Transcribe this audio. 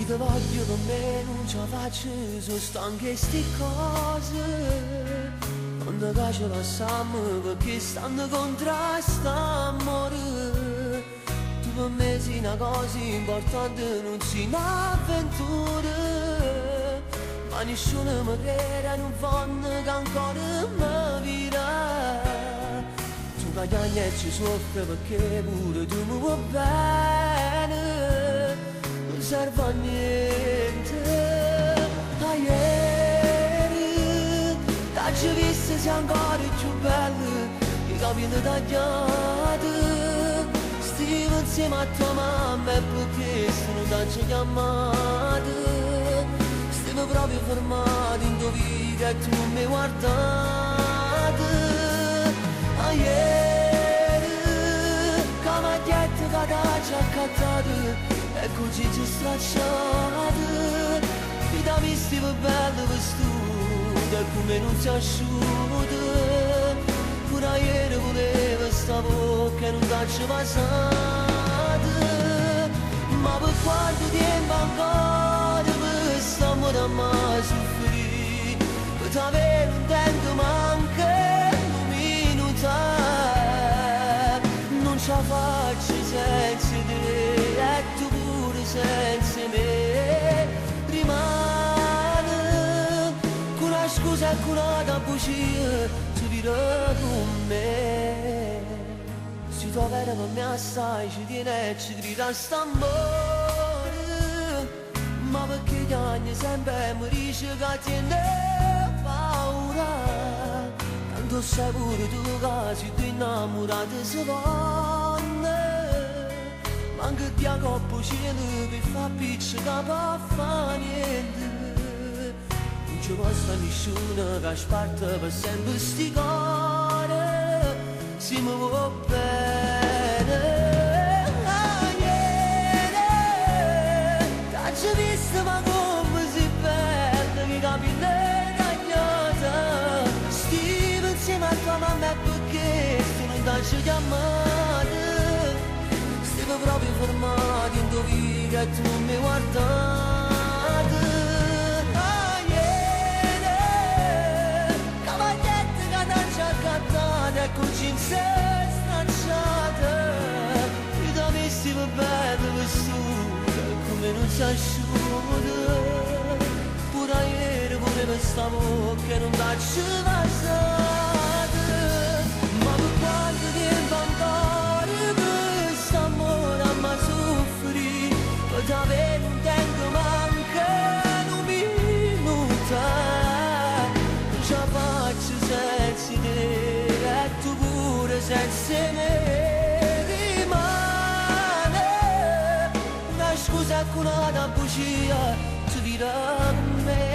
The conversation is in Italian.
ti voglio con me, non ce la faccio, sono stanche sti cose. Non ti piace lasciarmi perché stanno contrasto amore. Tu per me sei una cosa importante, non sei un'avventura. Ma nessuno mi crede, non fanno che ancora mi vira. Tu cagni e ci soffre perché pure tu mi vuoi bene. Non serve a niente. A ieri t'ho visto sei ancora più bella, i capelli tagliati. Stivo insieme a tua mamma e perché se non t'ho chiamata. Stiamo proprio fermati in tua vita e tu non mi guardate. A ieri che maglietta che t'ha accattata e così ci stracciate. Ti da visti per bello vestuto e come non si asciuga. Pure ieri voleva sta bocca e non t'ho passata. Ma per quanto tempo ancora per st'amore a me soffrì. Per t'avere un tempo manca un minuto. Non ce la faccio senza te e tu pure senza me. Rimane con una scusa e con una bugia tu direi con me. Si tu avere per me assai ci tiene e ci grida st'amore. Ma perché gli anni sempre mi dice che tiene paura. Tanto sai pure tu che sei tu innamorata se vanno. Ma anche ti a coppo cielo per fa piccia che può fa niente. Non ci può stare nessuno che sparta per sempre sti cuore. Si mi vuoi bene. T'ho visto ma come si perde che capelli tagliata. Stivo insieme a tua mamma e perché tu non t'ho chiamata. Stiamo proprio fermati in tua vita e tu non mi guardate. Ah, ieri, cavagliette che t'ho accattata e con jeans stracciate. Ti da messi per bello vissuto come non si asciuga. Pure ieri voleva sta bocca e non t'ho passata. Ma per quanto tempo ancora per st'amore a me soffrì. Per t'avere un tempo manca un minuto. Non ce la faccio senza te e tu pure senza me. Rimane una scusa con una bugia tu dirà a me.